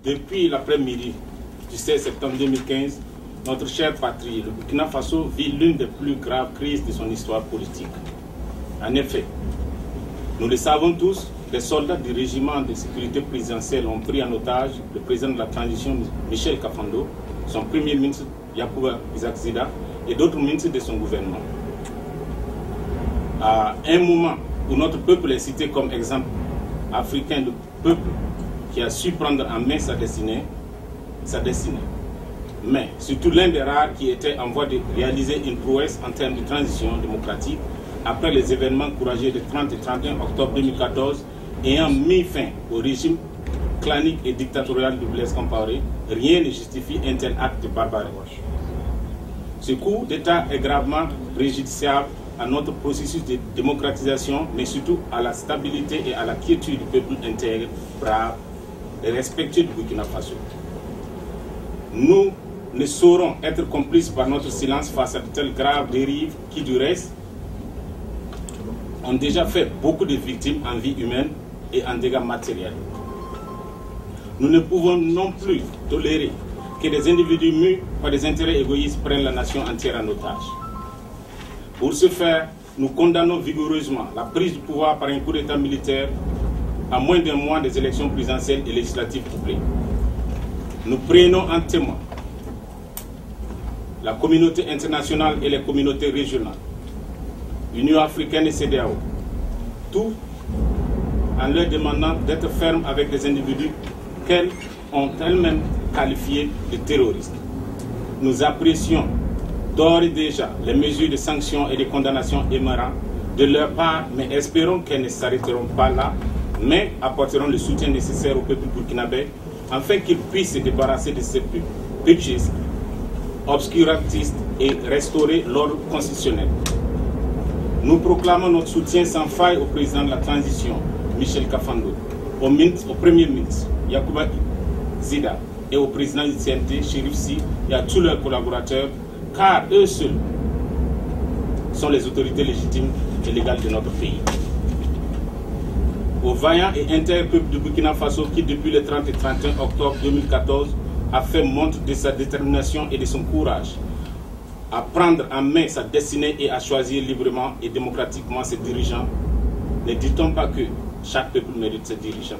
Depuis l'après-midi du 16 septembre 2015, notre chère patrie, le Burkina Faso, vit l'une des plus graves crises de son histoire politique. En effet, nous le savons tous, les soldats du régiment de sécurité présidentielle ont pris en otage le président de la transition, Michel Kafando, son premier ministre, Yacouba Isaac Zida, et d'autres ministres de son gouvernement. À un moment où notre peuple est cité comme exemple africain de peuple qui a su prendre en main sa destinée, mais surtout l'un des rares qui était en voie de réaliser une prouesse en termes de transition démocratique après les événements courageux de 30 et 31 octobre 2014 ayant mis fin au régime clanique et dictatorial de Blaise Compaoré, rien ne justifie un tel acte de barbarie. Ce coup d'État est gravement préjudiciable à notre processus de démocratisation, mais surtout à la stabilité et à la quiétude du peuple intègre, brave et respectueux du Burkina Faso. Nous ne saurons être complices par notre silence face à de telles graves dérives qui, du reste, ont déjà fait beaucoup de victimes en vie humaine et en dégâts matériels. Nous ne pouvons non plus tolérer que des individus mus par des intérêts égoïstes prennent la nation entière en otage. Pour ce faire, nous condamnons vigoureusement la prise du pouvoir par un coup d'État militaire à moins d'un mois des élections présidentielles et législatives couplées. Nous prenons en témoin la communauté internationale et les communautés régionales, l'Union africaine et CEDEAO, tout en leur demandant d'être fermes avec des individus qu'elles ont elles-mêmes qualifiés de terroristes. Nous apprécions d'ores et déjà les mesures de sanctions et de condamnations émanant de leur part, mais espérons qu'elles ne s'arrêteront pas là, mais apporteront le soutien nécessaire au peuple burkinabé afin qu'il puisse se débarrasser de ces putschistes, obscurantistes et restaurer l'ordre constitutionnel. Nous proclamons notre soutien sans faille au président de la transition, Michel Kafando, au premier ministre, Yacouba Zida, et au président du CNT, Chérif Sy, et à tous leurs collaborateurs, car eux seuls sont les autorités légitimes et légales de notre pays. Au vaillant et intègre peuple du Burkina Faso qui, depuis le 30 et 31 octobre 2014, a fait montre de sa détermination et de son courage à prendre en main sa destinée et à choisir librement et démocratiquement ses dirigeants, ne dit-on pas que chaque peuple mérite ses dirigeants?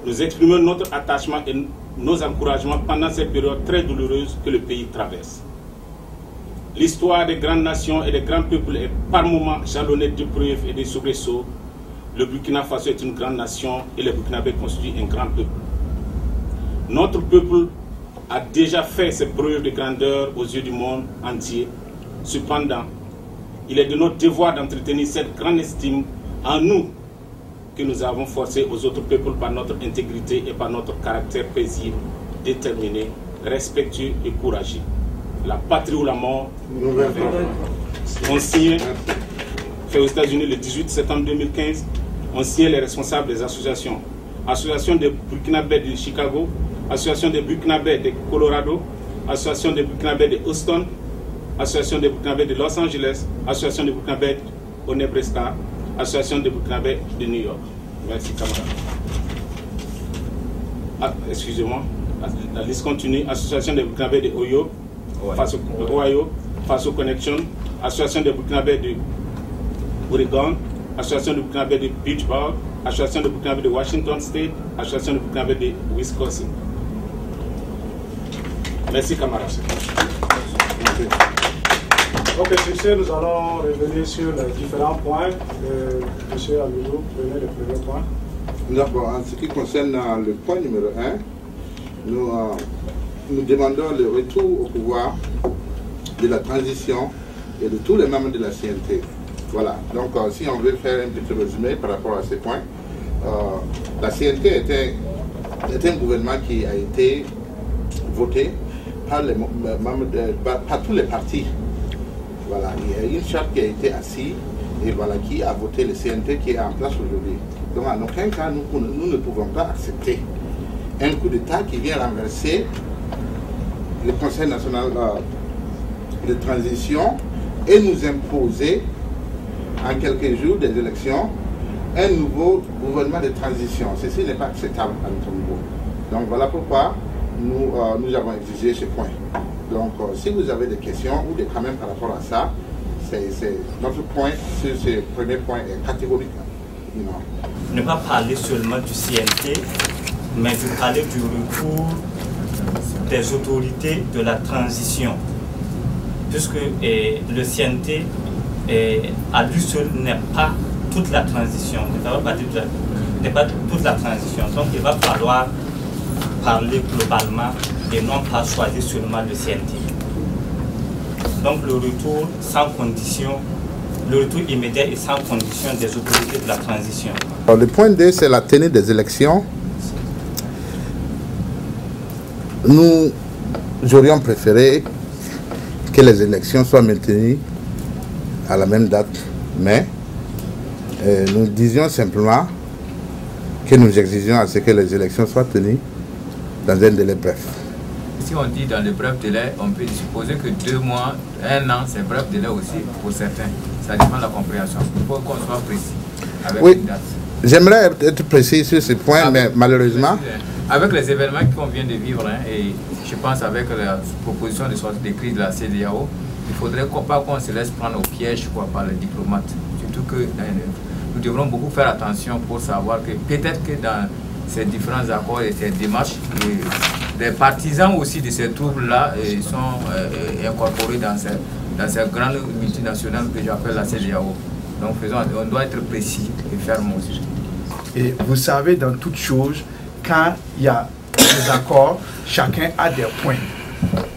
Nous exprimons notre attachement et nos encouragements pendant cette période très douloureuse que le pays traverse. L'histoire des grandes nations et des grands peuples est par moments jalonnée d'épreuves et de soubresauts. Le Burkina Faso est une grande nation et les Burkinabés constituent un grand peuple. Notre peuple a déjà fait ses preuves de grandeur aux yeux du monde entier. Cependant, il est de notre devoir d'entretenir cette grande estime en nous que nous avons forcé aux autres peuples par notre intégrité et par notre caractère paisible, déterminé, respectueux et courageux. La patrie ou la mort, on signe, fait aux États-Unis le 18 septembre 2015, on signe les responsables des associations. Association des Burkinabés de Chicago, Association des Burkinabés de Colorado, Association des Burkinabés de Houston, Association des Burkinabés de Los Angeles, Association des Burkinabés au Nebraska, Association des Burkinabés de New York. Merci, camarade. Ah, excusez-moi, la liste continue. Association des Burkinabés de Ohio, Faso Connection, Association des Burkinabés de Oregon, Association des Burkinabés de Pittsburgh, Association des Burkinabés de Washington State, Association des Burkinabés de Wisconsin. Merci, camarades. Ok, sur ce, nous allons revenir sur les différents points. Monsieur Amidou, prenez le premier point. D'abord, en ce qui concerne le point numéro 1, nous demandons le retour au pouvoir de la transition et de tous les membres de la CNT. Voilà, donc si on veut faire un petit résumé par rapport à ces points, la CNT était un gouvernement qui a été voté par les membres par tous les partis. Voilà, il y a une charte qui a été assise et voilà, qui a voté le CNT qui est en place aujourd'hui. Donc en aucun cas, nous ne pouvons pas accepter un coup d'État qui vient renverser le Conseil national de transition et nous imposer en quelques jours des élections un nouveau gouvernement de transition. Ceci n'est pas acceptable à notre niveau. Donc voilà pourquoi nous avons exigé ce point. Donc si vous avez des questions ou des commentaires par rapport à ça, notre point sur ce premier point est catégorique. Ne pas parler seulement du CNT, mais de parler du retour des autorités de la transition. Puisque le CNT à lui seul n'est pas toute la transition, n'est pas toute la transition. Donc il va falloir parler globalement et non pas choisir seulement le CNT. Donc le retour sans condition, le retour immédiat et sans condition des autorités de la transition. Alors, le point 2, c'est la tenue des élections. Nous aurions préféré que les élections soient maintenues à la même date, mais nous disions simplement que nous exigeons à ce que les élections soient tenues dans un délai bref. Si on dit dans le bref délai, on peut supposer que 2 mois, 1 an, c'est bref délai aussi pour certains. Ça dépend de la compréhension. Il faut qu'on soit précis avec une date. J'aimerais être précis sur ce point, mais malheureusement... Avec les événements qu'on vient de vivre, et je pense avec la proposition de sortie de crise de la CEDEAO, il ne faudrait pas qu'on se laisse prendre au piège par les diplomates. Surtout que nous devrons beaucoup faire attention pour savoir que peut-être que dans ces différents accords et ces démarches, les partisans aussi de ces troubles-là sont incorporés dans ces grandes multinationales que j'appelle la CEDEAO. Donc on doit être précis et ferme aussi. Et vous savez, dans toute chose, quand il y a des accords, chacun a des points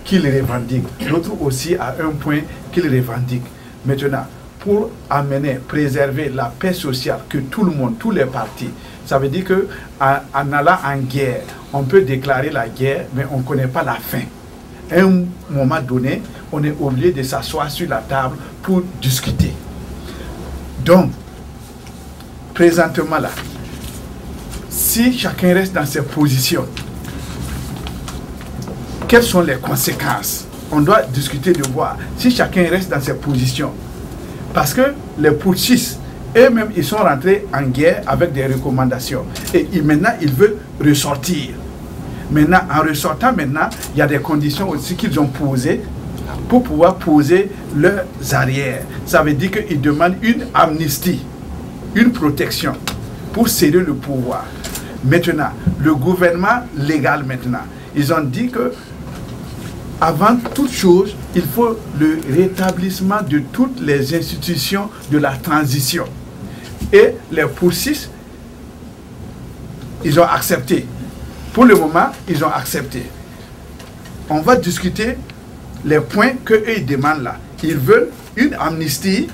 qu'il revendique. L'autre aussi a un point qu'il revendique. Maintenant, pour amener, préserver la paix sociale, que tout le monde, tous les partis, ça veut dire qu'en allant en guerre, on peut déclarer la guerre, mais on ne connaît pas la fin. À un moment donné, on est obligé de s'asseoir sur la table pour discuter. Donc, présentement là, si chacun reste dans ses positions, quelles sont les conséquences? On doit discuter de voir si chacun reste dans ses positions. Parce que les putschistes, eux-mêmes, ils sont rentrés en guerre avec des recommandations. Et maintenant, ils veulent ressortir. Maintenant, en ressortant maintenant, il y a des conditions aussi qu'ils ont posées pour pouvoir poser leurs arrières. Ça veut dire qu'ils demandent une amnistie, une protection pour céder le pouvoir. Maintenant, le gouvernement légal maintenant, ils ont dit que avant toute chose, il faut le rétablissement de toutes les institutions de la transition. Et les putschistes, ils ont accepté. Pour le moment, ils ont accepté. On va discuter les points qu'eux ils demandent là. Ils veulent une amnistie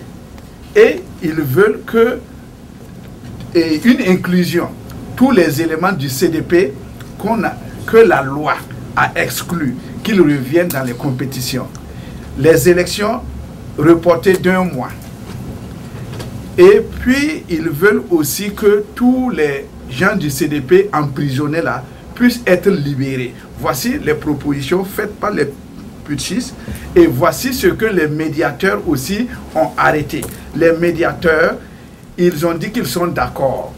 et ils veulent une inclusion. Tous les éléments du CDP que la loi a exclus, qu'ils reviennent dans les compétitions. Les élections reportées d'1 mois. Et puis, ils veulent aussi que tous les gens du CDP emprisonnés là puissent être libérés. Voici les propositions faites par les putschistes et voici ce que les médiateurs aussi ont arrêté. Les médiateurs, ils ont dit qu'ils sont d'accord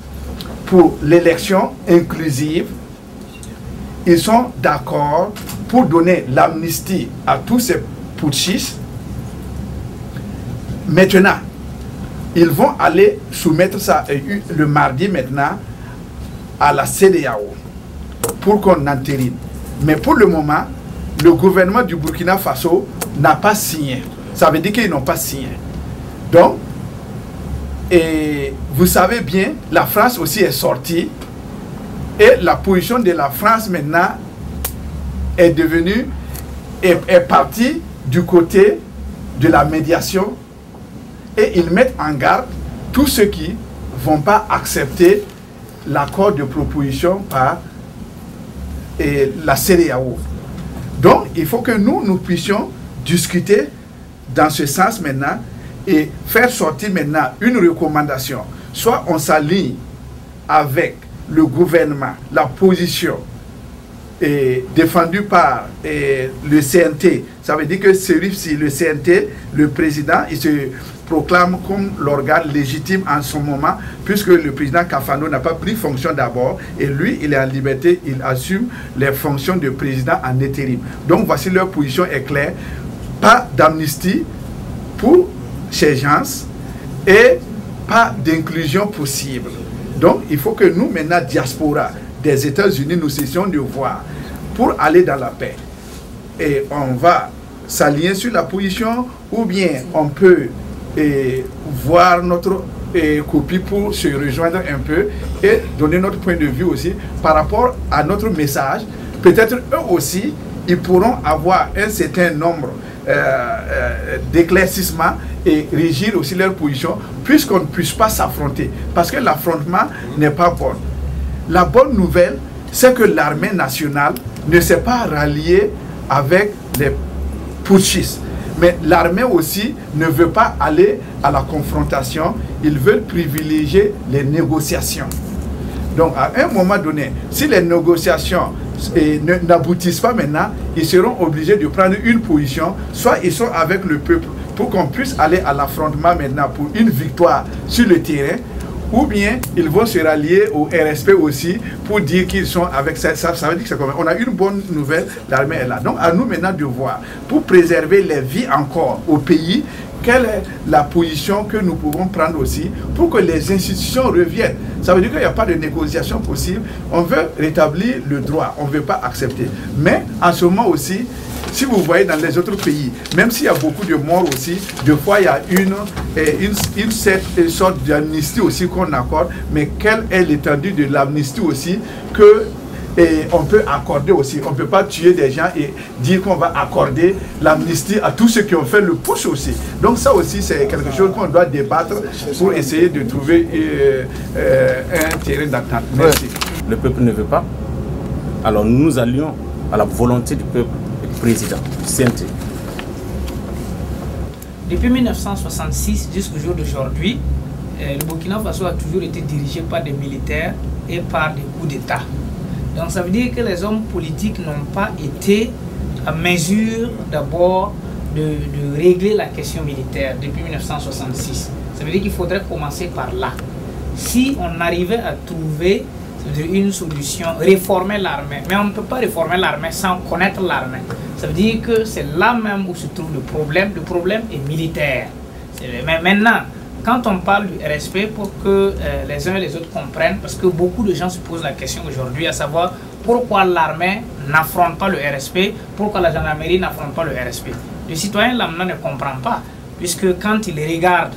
pour l'élection inclusive. Ils sont d'accord pour donner l'amnistie à tous ces putschistes. Maintenant, ils vont aller soumettre ça le mardi maintenant à la CEDEAO pour qu'on entérine. Mais pour le moment, le gouvernement du Burkina Faso n'a pas signé. Ça veut dire qu'ils n'ont pas signé. Donc, et vous savez bien, la France aussi est sortie. Et la position de la France maintenant est partie du côté de la médiation. Et ils mettent en garde tous ceux qui ne vont pas accepter l'accord de proposition par la CEDEAO. Donc, il faut que nous puissions discuter dans ce sens maintenant et faire sortir maintenant une recommandation. Soit on s'aligne avec le gouvernement, la position défendue par le CNT. Ça veut dire que celui-ci, le CNT, le président, il se proclame comme l'organe légitime en ce moment, puisque le président Kafando n'a pas pris fonction d'abord, et lui, il est en liberté, il assume les fonctions de président en intérim. Donc voici leur position est claire, pas d'amnistie pour ces gens, et pas d'inclusion possible. Donc il faut que nous, maintenant, diaspora des États-Unis, nous cessions de voir pour aller dans la paix. Et on va s'aligner sur la position, ou bien on peut voir notre copie pour se rejoindre un peu et donner notre point de vue aussi par rapport à notre message. Peut-être eux aussi, ils pourront avoir un certain nombre d'éclaircissements et régir aussi leur position, puisqu'on ne puisse pas s'affronter, parce que l'affrontement n'est pas bon. La bonne nouvelle, c'est que l'armée nationale ne s'est pas ralliée avec les putschistes. Mais l'armée aussi ne veut pas aller à la confrontation, ils veulent privilégier les négociations. Donc à un moment donné, si les négociations n'aboutissent pas maintenant, ils seront obligés de prendre une position, soit ils sont avec le peuple pour qu'on puisse aller à l'affrontement maintenant pour une victoire sur le terrain, ou bien ils vont se rallier au RSP aussi pour dire qu'ils sont avec ça. Ça veut dire que c'est comme on a une bonne nouvelle, l'armée est là. Donc à nous maintenant de voir, pour préserver les vies encore au pays, quelle est la position que nous pouvons prendre aussi pour que les institutions reviennent. Ça veut dire qu'il n'y a pas de négociation possible. On veut rétablir le droit, on ne veut pas accepter. Mais en ce moment aussi, si vous voyez dans les autres pays, même s'il y a beaucoup de morts aussi, des fois il y a une sorte d'amnistie aussi qu'on accorde, mais quelle est l'étendue de l'amnistie aussi que on peut accorder aussi. On ne peut pas tuer des gens et dire qu'on va accorder l'amnistie à tous ceux qui ont fait le push aussi. Donc ça aussi c'est quelque chose qu'on doit débattre pour essayer de trouver un terrain d'entente. Merci. Le peuple ne veut pas. Alors nous nous allions à la volonté du peuple et du président, du CNT. Depuis 1966 jusqu'au jour d'aujourd'hui, le Burkina Faso a toujours été dirigé par des militaires et par des coups d'État. Donc ça veut dire que les hommes politiques n'ont pas été à mesure d'abord de régler la question militaire depuis 1966. Ça veut dire qu'il faudrait commencer par là. Si on arrivait à trouver une solution, réformer l'armée, mais on ne peut pas réformer l'armée sans connaître l'armée. Ça veut dire que c'est là même où se trouve le problème. Le problème est militaire. Mais maintenant, quand on parle du RSP, pour que les uns et les autres comprennent, parce que beaucoup de gens se posent la question aujourd'hui, à savoir pourquoi l'armée n'affronte pas le RSP, pourquoi la gendarmerie n'affronte pas le RSP. Le citoyen lambda ne comprend pas, puisque quand il regarde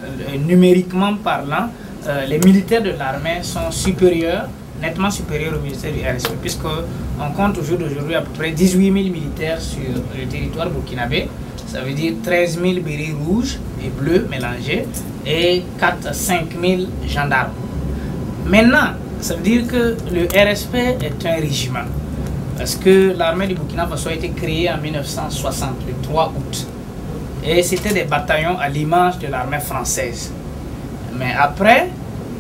numériquement parlant, les militaires de l'armée sont supérieurs, nettement supérieurs aux militaires du RSP, puisqu'on compte au jour d'aujourd'hui à peu près 18 000 militaires sur le territoire burkinabé. Ça veut dire 13 000 bérets rouges et bleus mélangés et 4 à 5 000 gendarmes. Maintenant, ça veut dire que le RSP est un régiment. Parce que l'armée du Burkina Faso a été créée en 1960, le 3 août. Et c'était des bataillons à l'image de l'armée française. Mais après,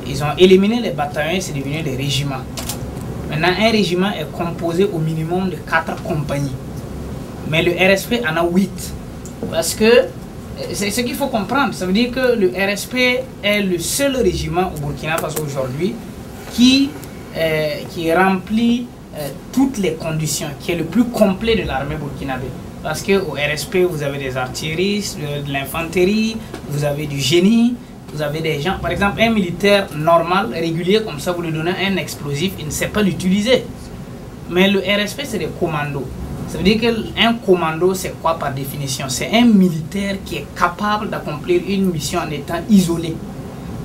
ils ont éliminé les bataillons et c'est devenu des régiments. Maintenant, un régiment est composé au minimum de 4 compagnies. Mais le RSP en a 8. Parce que c'est ce qu'il faut comprendre. Ça veut dire que le RSP est le seul régiment au Burkina Faso aujourd'hui qui remplit toutes les conditions, qui est le plus complet de l'armée burkinabé. Parce qu'au RSP, vous avez des artilleristes, de l'infanterie, vous avez du génie, vous avez des gens. Par exemple, un militaire normal, régulier, comme ça, vous lui donnez un explosif, il ne sait pas l'utiliser. Mais le RSP, c'est des commandos. Ça veut dire qu'un commando, c'est quoi par définition? C'est un militaire qui est capable d'accomplir une mission en étant isolé.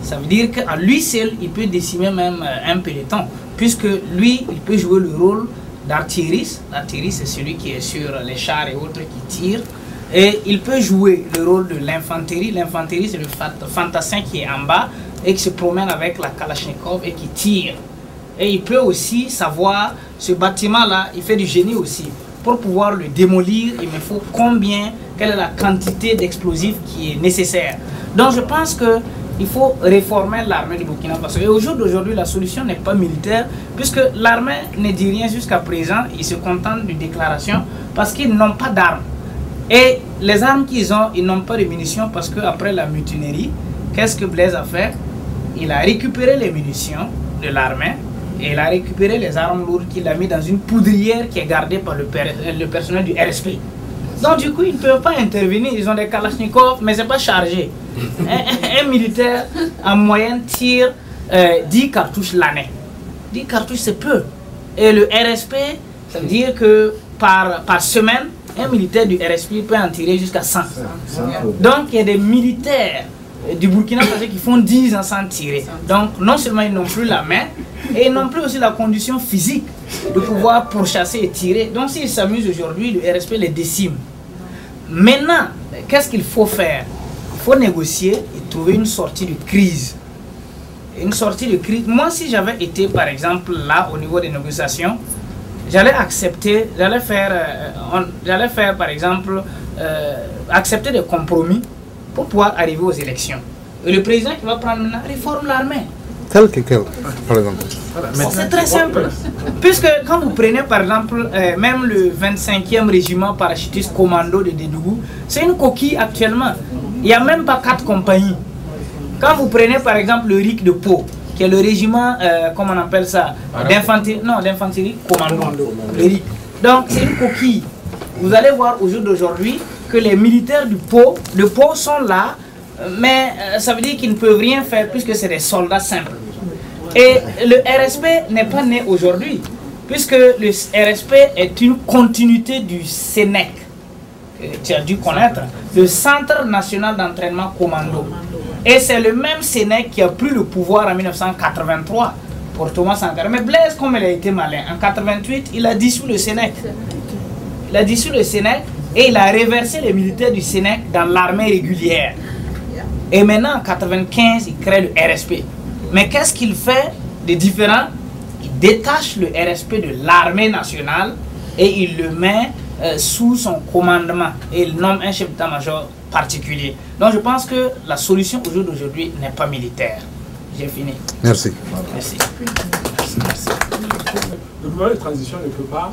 Ça veut dire qu'à lui seul, il peut décimer même un peloton, puisque lui, il peut jouer le rôle d'artillériste. L'artillériste, c'est celui qui est sur les chars et autres qui tire. Et il peut jouer le rôle de l'infanterie. L'infanterie, c'est le fantassin qui est en bas et qui se promène avec la Kalachnikov et qui tire. Et il peut aussi savoir, ce bâtiment-là, il fait du génie aussi. Pour pouvoir le démolir, il me faut combien, quelle est la quantité d'explosifs qui est nécessaire. Donc je pense qu'il faut réformer l'armée du Burkina Faso. Et au jour d'aujourd'hui, la solution n'est pas militaire, puisque l'armée ne dit rien jusqu'à présent, ils se contentent de déclarations, parce qu'ils n'ont pas d'armes. Et les armes qu'ils ont, ils n'ont pas de munitions parce qu'après la mutinerie, qu'est-ce que Blaise a fait? Il a récupéré les munitions de l'armée et il a récupéré les armes lourdes qu'il a mis dans une poudrière qui est gardée par le personnel du RSP. Donc du coup, ils ne peuvent pas intervenir, ils ont des kalachnikovs, mais ce n'est pas chargé. Un militaire en moyenne tire 10 cartouches l'année. 10 cartouches, c'est peu. Et le RSP, ça veut dire que par semaine, un militaire du RSP peut en tirer jusqu'à 100. Donc il y a des militaires du Burkina Faso qui font 10 ans sans tirer. Donc non seulement ils n'ont plus la main, et ils n'ont plus aussi la condition physique de pouvoir pourchasser et tirer. Donc s'ils s'amusent aujourd'hui, le RSP les décime. Maintenant, qu'est-ce qu'il faut faire? Il faut négocier et trouver une sortie de crise. Une sortie de crise. Moi, si j'avais été par exemple là au niveau des négociations, j'allais accepter, j'allais faire par exemple accepter des compromis pour pouvoir arriver aux élections. Et le président qui va prendre maintenant réforme l'armée. Tel que quel, par exemple. C'est très simple. Puisque quand vous prenez par exemple même le 25e régiment parachutiste commando de Dédougou, c'est une coquille actuellement. Il n'y a même pas 4 compagnies. Quand vous prenez par exemple le RIC de Pau, qui est le régiment, comment on appelle ça, d'infanterie commando, le RIC. Donc c'est une coquille. Vous allez voir au jour d'aujourd'hui que les militaires de Pau sont là, mais ça veut dire qu'ils ne peuvent rien faire puisque c'est des soldats simples. Et le RSP n'est pas né aujourd'hui, puisque le RSP est une continuité du SENEC, que tu as dû connaître, le Centre National d'Entraînement Commando. Et c'est le même SENEC qui a pris le pouvoir en 1983 pour Thomas Sankara. Mais Blaise, comme il a été malin, en 1988, il a dissous le SENEC. Il a dissous le SENEC et il a reversé les militaires du SENEC dans l'armée régulière. Et maintenant, en 1995, il crée le RSP. Mais qu'est-ce qu'il fait de différent? Il détache le RSP de l'armée nationale et il le met sous son commandement. Et il nomme un chef d'état-major particulier. Donc je pense que la solution au jour d'aujourd'hui n'est pas militaire. J'ai fini. Merci. Merci. Le gouvernement de transition ne peut pas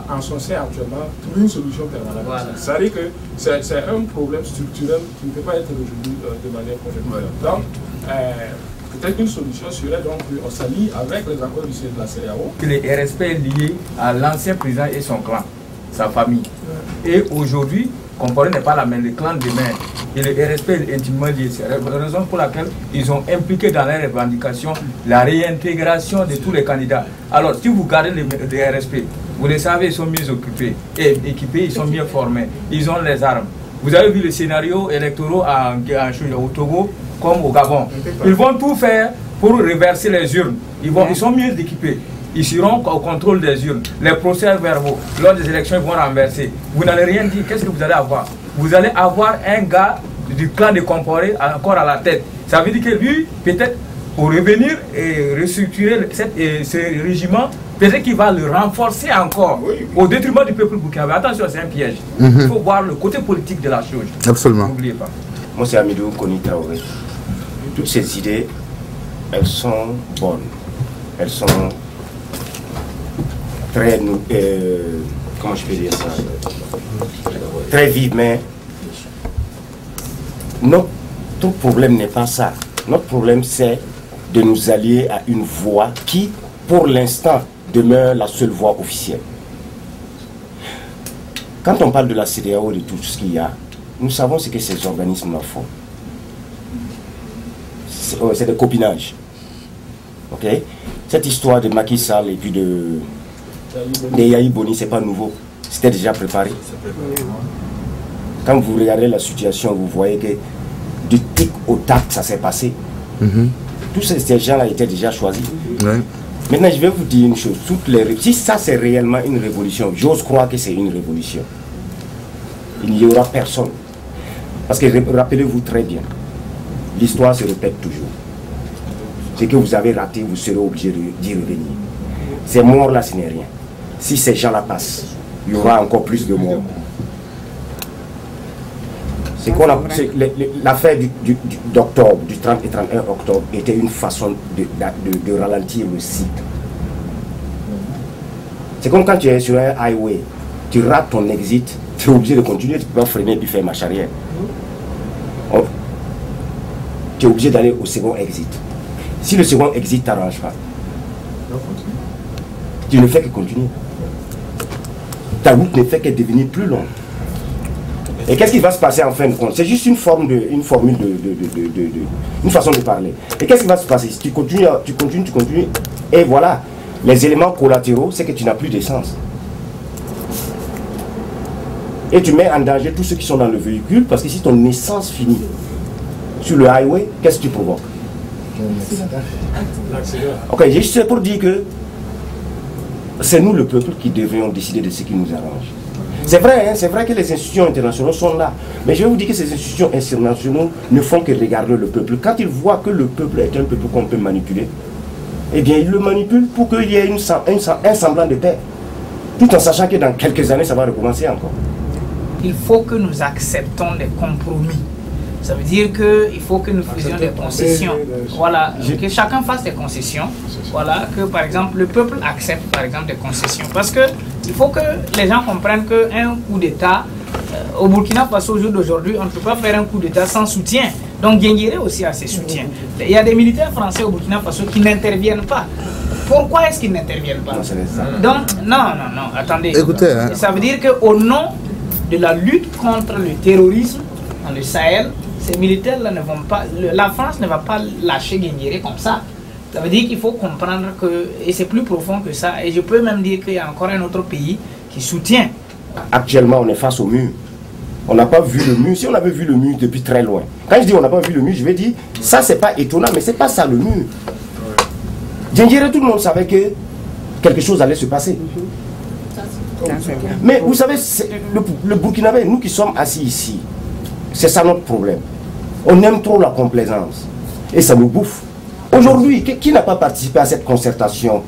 encenser actuellement trouver une solution permanente. Voilà. C'est-à-dire que c'est un problème structurel qui ne peut pas être résolu de manière conjoncturelle. Donc, peut-être qu'une solution serait donc qu'on s'allie avec les accords de la CEDEAO. Le RSP est lié à l'ancien président et son clan, sa famille. Et aujourd'hui, Compaoré n'est pas la même, le clan demain. Et le RSP est intimement lié. C'est la raison pour laquelle ils ont impliqué dans les revendications la réintégration de tous les candidats. Alors, si vous gardez les RSP, vous le savez, ils sont mieux occupés et équipés, ils sont mieux formés, ils ont les armes. Vous avez vu le scénario électoral au Togo comme au Gabon. Ils vont tout faire pour reverser les urnes. Ils sont mieux équipés. Ils seront au contrôle des urnes. Les procès verbaux, lors des élections, ils vont renverser. Vous n'allez rien dire. Qu'est-ce que vous allez avoir? Vous allez avoir un gars du clan de Compaoré encore à la tête. Ça veut dire que lui, peut-être, pour revenir et restructurer ce régiment, peut-être qu'il va le renforcer encore au détriment du peuple burkinabé. Attention, c'est un piège. Il faut voir le côté politique de la chose. Absolument. N'oubliez pas. Moi, c'est Amidou Koni Traoré. Toutes ces idées, elles sont bonnes. Elles sont très, comment je peux dire ça, très vives, mais notre problème n'est pas ça. Notre problème, c'est de nous allier à une voie qui, pour l'instant, demeure la seule voie officielle. Quand on parle de la CEDEAO et de tout ce qu'il y a, nous savons ce que ces organismes-là font. C'est des copinages. Okay? Cette histoire de Macky Sall et puis de Yahya Boni, c'est pas nouveau. C'était déjà préparé. Quand vous regardez la situation, vous voyez que du tic au tac, ça s'est passé. Tous ces gens-là étaient déjà choisis. Maintenant, je vais vous dire une chose. Si ça, c'est réellement une révolution, j'ose croire que c'est une révolution. Il n'y aura personne. Parce que rappelez-vous très bien, l'histoire se répète toujours. Ce que vous avez raté, vous serez obligé d'y revenir. Ces morts-là, ce n'est rien. Si ces gens-là passent, il y aura encore plus de morts. L'affaire d'octobre, du 30 et 31 octobre, était une façon de ralentir le cycle. C'est comme quand tu es sur un highway, tu rates ton exit, tu es obligé de continuer, tu ne peux pas freiner et puis faire marche arrière. Tu es obligé d'aller au second exit. Si le second exit ne t'arrange pas, tu ne fais que continuer. Ta route ne fait que devenir plus longue. Et qu'est-ce qui va se passer en fin de compte? C'est juste une façon de parler. Et qu'est-ce qui va se passer si tu continues, et voilà, les éléments collatéraux, c'est que tu n'as plus d'essence. Et tu mets en danger tous ceux qui sont dans le véhicule, parce que si ton essence finit sur le highway, qu'est-ce que tu provoques? Ok, juste pour dire que c'est nous le peuple qui devrions décider de ce qui nous arrange. C'est vrai, hein, c'est vrai que les institutions internationales sont là. Mais je vais vous dire que ces institutions internationales ne font que regarder le peuple. Quand ils voient que le peuple est un peuple qu'on peut manipuler, eh bien ils le manipulent pour qu'il y ait un semblant de paix. Tout en sachant que dans quelques années, ça va recommencer encore. Il faut que nous acceptons des compromis. Ça veut dire qu'il faut que nous faisions des concessions. Voilà, que chacun fasse des concessions. Voilà, que par exemple le peuple accepte par exemple des concessions. Parce que il faut que les gens comprennent qu'un coup d'État, au Burkina Faso au jour d'aujourd'hui, on ne peut pas faire un coup d'État sans soutien. Donc Guinguéré aussi a ses soutiens. Il y a des militaires français au Burkina Faso qui n'interviennent pas. Pourquoi est-ce qu'ils n'interviennent pas? Donc, non, attendez. Écoutez, hein. Ça veut dire qu'au nom de la lutte contre le terrorisme dans le Sahel, ces militaires-là ne vont pas, la France ne va pas lâcher Guinguéré comme ça. Ça veut dire qu'il faut comprendre que, et c'est plus profond que ça, et je peux même dire qu'il y a encore un autre pays qui soutient. Actuellement, on est face au mur. On n'a pas vu le mur. Si on avait vu le mur depuis très loin, quand je dis on n'a pas vu le mur, je vais dire, ça c'est pas étonnant, mais c'est pas ça le mur. Guinguéré, tout le monde savait que quelque chose allait se passer. Mais vous savez, le Burkinabé, nous qui sommes assis ici, c'est ça notre problème. On aime trop la complaisance. Et ça nous bouffe. Aujourd'hui, qui n'a pas participé à cette concertation?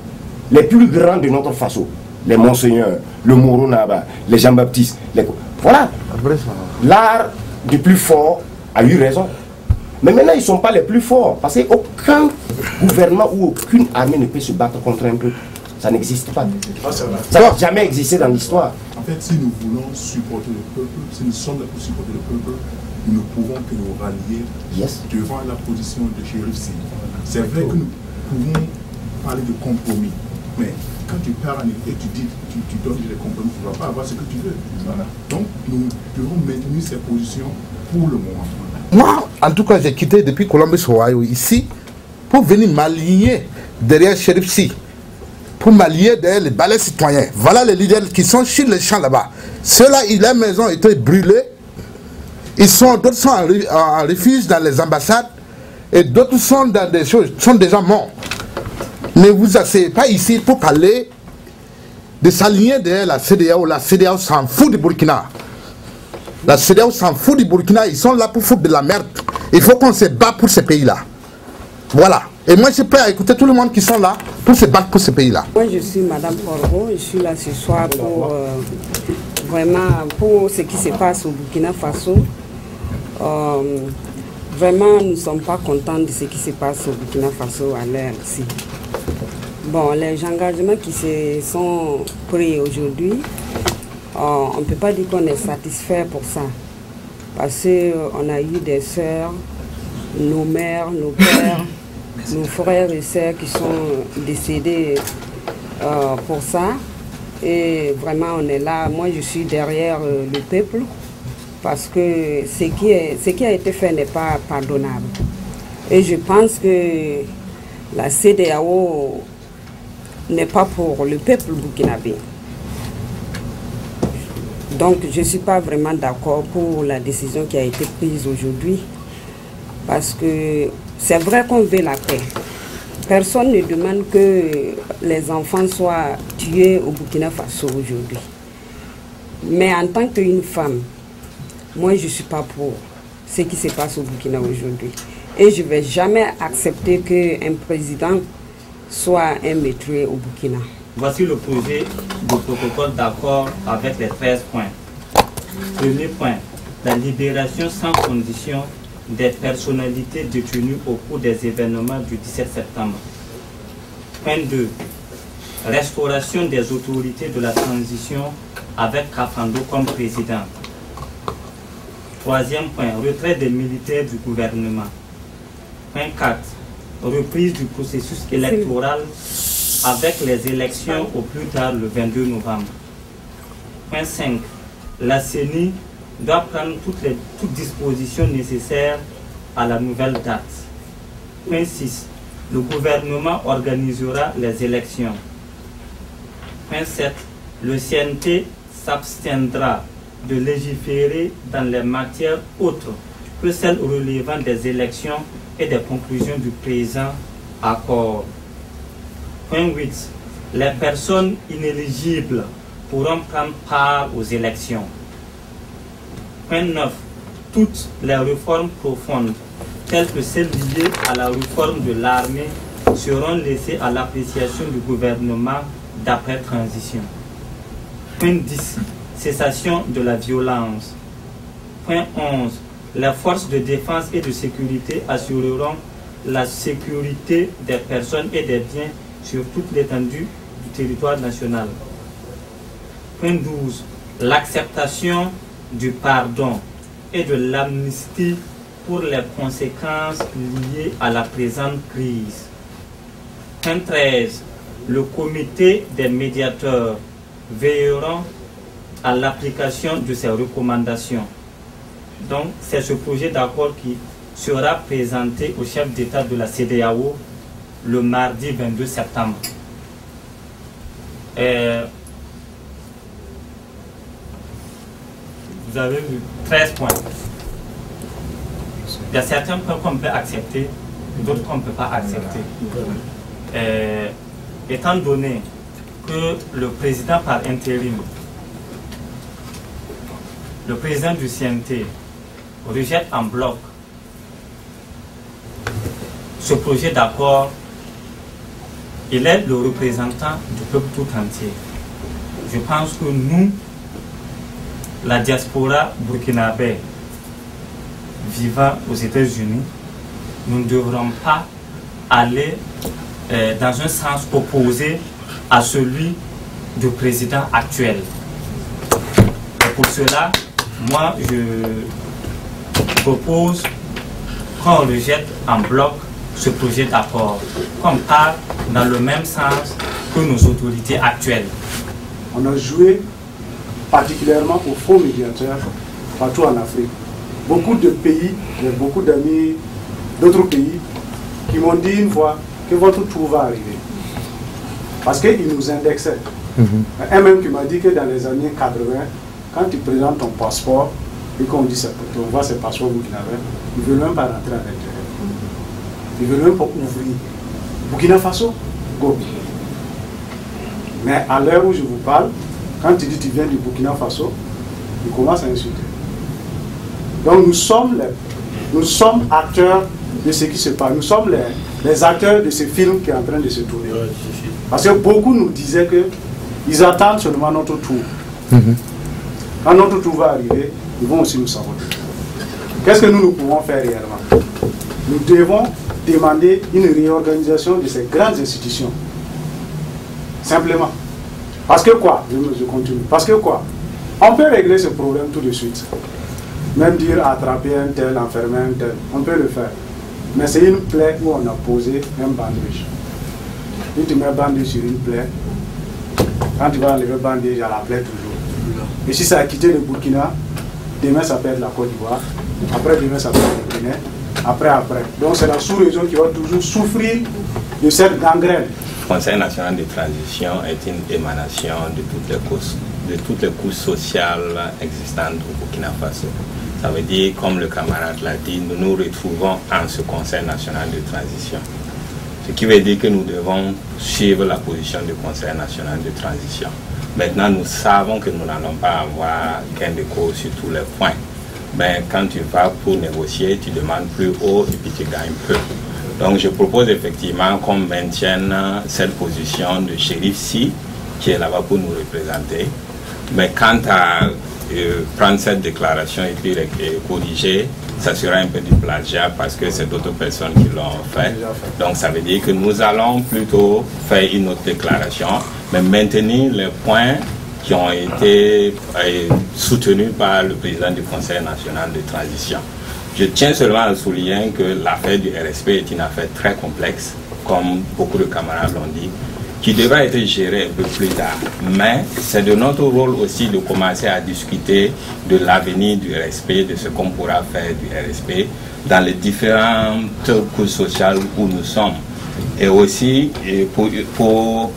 Les plus grands de notre façon. Les Monseigneurs, le Moro Naba, les Jean-Baptiste. Voilà. L'art du plus fort a eu raison. Mais maintenant, ils ne sont pas les plus forts. Parce qu'aucun gouvernement ou aucune armée ne peut se battre contre un peuple. Ça n'existe pas. Ça n'a jamais existé dans l'histoire. En fait, si nous voulons supporter le peuple, si nous sommes là pour supporter le peuple, nous ne pouvons que nous rallier devant la position de Chérif Si. C'est vrai que nous pouvons parler de compromis, mais quand tu pars et tu dis, tu donnes des compromis, tu ne vas pas avoir ce que tu veux. Voilà. Donc, nous devons maintenir ces positions pour le moment. Moi, en tout cas, j'ai quitté depuis Columbus, Ohio, ici, pour venir m'aligner derrière Chérif Si. Pour m'allier derrière les balais citoyens. Voilà les leaders qui sont sur les champs là-bas. Ceux-là, leurs maisons ont été brûlées. D'autres sont en refuge dans les ambassades. Et d'autres sont dans des choses, sont déjà morts. Ne vous asseyez pas ici pour parler de s'aligner derrière la CEDEAO. La CEDEAO s'en fout du Burkina. La CEDEAO s'en fout du Burkina. Ils sont là pour foutre de la merde. Il faut qu'on se bat pour ces pays-là. Voilà. Et moi, je suis prêt à écouter tout le monde qui sont là pour se battre pour ces pays-là. Moi, je suis Madame Porro. Je suis là ce soir pour vraiment pour ce qui se passe au Burkina Faso. Vraiment, nous ne sommes pas contents de ce qui se passe au Burkina Faso à l'heure ici. Bon, les engagements qui se sont pris aujourd'hui, on ne peut pas dire qu'on est satisfait pour ça. Parce qu'on a eu des sœurs, nos mères, nos pères, nos frères et sœurs qui sont décédés pour ça. Et vraiment, on est là. Moi, je suis derrière le peuple. Parce que ce qui a été fait n'est pas pardonnable. Et je pense que la CEDEAO n'est pas pour le peuple burkinabé. Donc je ne suis pas vraiment d'accord pour la décision qui a été prise aujourd'hui. Parce que c'est vrai qu'on veut la paix. Personne ne demande que les enfants soient tués au Burkina Faso aujourd'hui. Mais en tant qu'une femme, moi, je ne suis pas pour ce qui se passe au Burkina aujourd'hui. Et je ne vais jamais accepter qu'un président soit un maître au Burkina. Voici le projet de protocole d'accord avec les 13 points. Premier point, la libération sans condition des personnalités détenues au cours des événements du 17 septembre. Point 2, restauration des autorités de la transition avec Kafando comme président. Troisième point, retrait des militaires du gouvernement. Point 4, reprise du processus électoral avec les élections au plus tard le 22 novembre. Point 5, la CENI doit prendre toutes dispositions nécessaires à la nouvelle date. Point 6, le gouvernement organisera les élections. Point 7, le CNT s'abstiendra de légiférer dans les matières autres que celles relevant des élections et des conclusions du présent accord. Point 8. Les personnes inéligibles pourront prendre part aux élections. Point 9. Toutes les réformes profondes, telles que celles liées à la réforme de l'armée, seront laissées à l'appréciation du gouvernement d'après-transition. Point 10. Cessation de la violence. Point 11. Les forces de défense et de sécurité assureront la sécurité des personnes et des biens sur toute l'étendue du territoire national. Point 12. L'acceptation du pardon et de l'amnistie pour les conséquences liées à la présente crise. Point 13. Le comité des médiateurs veilleront à l'application de ces recommandations. Donc, c'est ce projet d'accord qui sera présenté au chef d'État de la CEDEAO le mardi 22 septembre. Vous avez vu 13 points. Il y a certains points qu'on peut accepter, d'autres qu'on ne peut pas accepter. Étant donné que le président par intérim, le président du CNT, rejette en bloc ce projet d'accord, il est le représentant du peuple tout entier. Je pense que nous, la diaspora burkinabé vivant aux États-Unis, nous ne devrons pas aller dans un sens opposé à celui du président actuel. Et pour cela, moi, je propose qu'on rejette en bloc ce projet d'accord, qu'on part dans le même sens que nos autorités actuelles. On a joué particulièrement au faux médiateur partout en Afrique. Beaucoup de pays, beaucoup d'amis d'autres pays qui m'ont dit une fois que votre tour va arriver. Parce qu'ils nous indexaient. Un même qui m'a dit que dans les années 80, quand tu présentes ton passeport et qu'on dit on voit ce passeport burkinabé, ils ne veulent même pas rentrer à l'intérieur. Ils ne veulent même pas ouvrir. Burkina Faso, go. Mais à l'heure où je vous parle, quand tu dis que tu viens du Burkina Faso, ils commencent à insulter. Donc nous sommes acteurs de ce qui se passe. Nous sommes les acteurs de ce film qui est en train de se tourner. Parce que beaucoup nous disaient qu'ils attendent seulement notre tour. Quand notre tour va arriver, ils vont aussi nous saboter. Qu'est-ce que nous pouvons faire réellement? Nous devons demander une réorganisation de ces grandes institutions. Simplement. Parce que quoi? Je continue. Parce que quoi? On peut régler ce problème tout de suite. Même dire attraper un tel, enfermer un tel. On peut le faire. Mais c'est une plaie où on a posé un bandage. Si tu mets un bandage sur une plaie, quand tu vas enlever le bandage, il y a la plaie toujours. Et si ça a quitté le Burkina, demain ça peut être la Côte d'Ivoire, après demain ça peut être le Bénin, après. Donc c'est la sous-région qui va toujours souffrir de cette gangrène. Le Conseil national de transition est une émanation de toutes les couches sociales existantes au Burkina Faso. Ça veut dire, comme le camarade l'a dit, nous nous retrouvons en ce Conseil national de transition. Ce qui veut dire que nous devons suivre la position du Conseil national de transition. Maintenant, nous savons que nous n'allons pas avoir gain de cause sur tous les points. Mais quand tu vas pour négocier, tu demandes plus haut et puis tu gagnes peu. Donc je propose effectivement qu'on maintienne cette position de Chérif Si, qui est là-bas pour nous représenter. Mais quant à prendre cette déclaration et puis corriger, ça sera un peu du plagiat parce que c'est d'autres personnes qui l'ont fait. Donc ça veut dire que nous allons plutôt faire une autre déclaration, mais maintenir les points qui ont été soutenus par le président du Conseil national de transition. Je tiens seulement à souligner que l'affaire du RSP est une affaire très complexe, comme beaucoup de camarades l'ont dit, qui devra être gérée un peu plus tard. Mais c'est de notre rôle aussi de commencer à discuter de l'avenir du RSP, de ce qu'on pourra faire du RSP dans les différentes couches sociales où nous sommes. Et aussi pour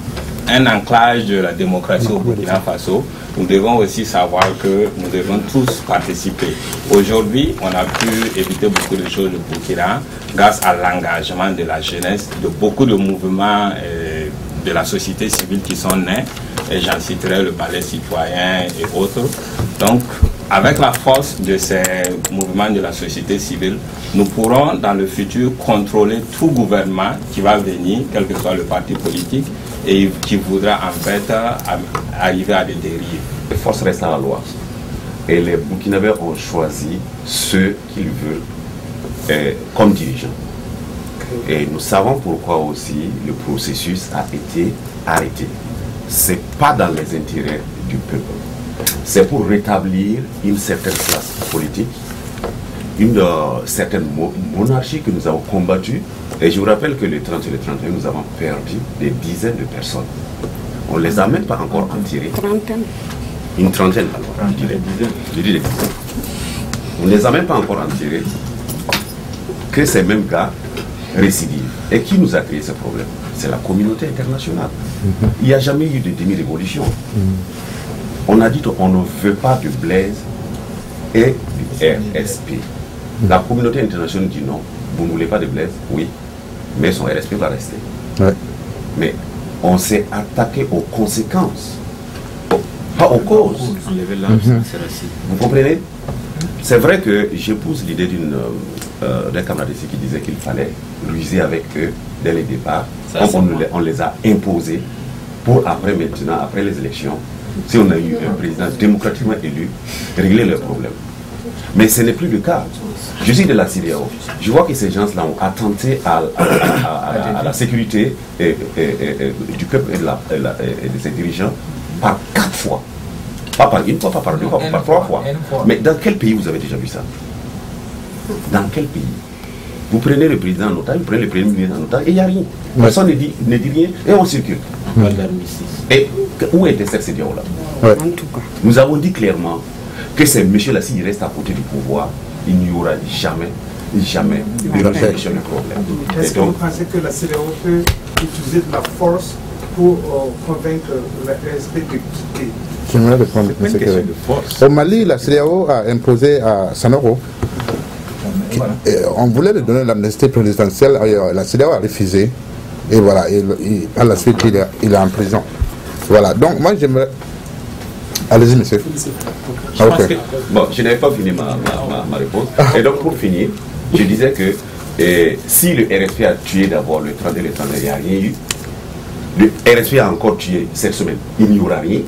un ancrage de la démocratie au Burkina Faso, nous devons aussi savoir que nous devons tous participer. Aujourd'hui, on a pu éviter beaucoup de choses au Burkina grâce à l'engagement de la jeunesse, de beaucoup de mouvements de la société civile qui sont nés, et j'en citerai le Palais citoyen et autres. Donc, avec la force de ces mouvements de la société civile, nous pourrons dans le futur contrôler tout gouvernement qui va venir, quel que soit le parti politique, et qui voudra en fait arriver à des dérives. Les forces restent à la loi. Et les Burkinabés ont choisi ceux qu'ils veulent comme dirigeants. Et nous savons pourquoi aussi le processus a été arrêté. Ce n'est pas dans les intérêts du peuple. C'est pour rétablir une certaine classe politique, une certaine monarchie que nous avons combattue. Et je vous rappelle que le 30 et le 31, nous avons perdu des dizaines de personnes. On ne les a même pas encore enterrées. Une trentaine, alors, je dirais des dizaines. On ne les a même pas encore enterrées. Que ces mêmes gars récidivent. Et qui nous a créé ce problème? C'est la communauté internationale. Il n'y a jamais eu de demi-révolution. On a dit qu'on ne veut pas de Blaise et du RSP. La communauté internationale dit non. Vous ne voulez pas de Blaise? Oui. Mais son RSP va rester. Ouais. Mais on s'est attaqué aux conséquences, pas aux causes. Vous comprenez? C'est vrai que j'épouse l'idée d'un camarade ici qui disait qu'il fallait ruser avec eux dès le départ. On les a imposés pour après, maintenant, après les élections, si on a eu un président démocratiquement élu, régler leurs problèmes. Mais ce n'est plus le cas. Je suis de la CEDEAO. Je vois que ces gens-là ont attenté à la sécurité du peuple et de ses dirigeants par 4 fois. Pas par une fois, pas par 2 fois, pas par 3 fois. Mais dans quel pays vous avez déjà vu ça? Dans quel pays? Vous prenez le président en otage, vous prenez le premier ministre en otage et il n'y a rien. Personne ne dit rien et on circule. Et où était cette CEDEAO-là? En tout cas. Nous avons dit clairement que ces messieurs-là, s'ils restent à côté du pouvoir, il n'y aura jamais de résolution du problème. Est-ce que vous pensez que la CEDEAO peut utiliser de la force pour convaincre le RSP de quitter? J'aimerais répondre à ce. Au Mali, la CEDEAO a imposé à Sanoro. On voulait lui donner l'amnistie présidentielle, la CEDEAO a refusé. Et voilà, et à la suite, il est en prison. Voilà, donc moi j'aimerais. Allez-y, monsieur. Okay. Bon, je n'avais pas fini ma réponse. Et donc, pour finir, je disais que si le RSP a tué d'abord le 30 et le 31, il n'y a rien eu. Le RSP a encore tué cette semaine, il n'y aura rien.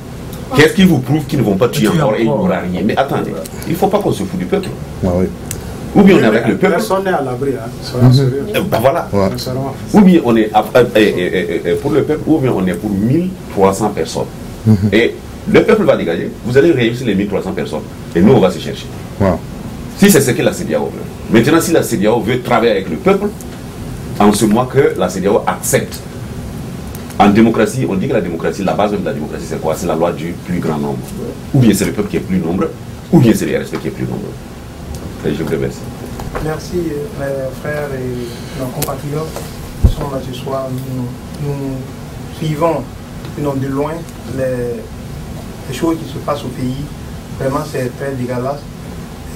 Qu'est-ce qui vous prouve qu'ils ne vont pas tuer encore et il n'y aura rien? Mais attendez, il ne faut pas qu'on se fout du peuple. Ah, oui. Ou bien on est avec le peuple. Personne n'est à l'abri, Ben voilà. Ouais. Ou bien on est pour le peuple, ou bien on est pour 1300 personnes. Et le peuple va dégager, vous allez réussir les 1300 personnes. Et nous, on va se chercher. Wow. Si c'est ce que la CEDEAO veut. Maintenant, si la CEDEAO veut travailler avec le peuple, en ce mois que la CEDEAO accepte. En démocratie, on dit que la démocratie, la base même de la démocratie, c'est quoi? C'est la loi du plus grand nombre. Ou bien c'est le peuple qui est plus nombreux, ou bien c'est le RSP qui est plus nombreux. Et je vous remercie. Merci, mes frères et nos compatriotes qui sont là ce soir. Nous suivons de loin les choses qui se passent au pays. Vraiment, c'est très dégueulasse.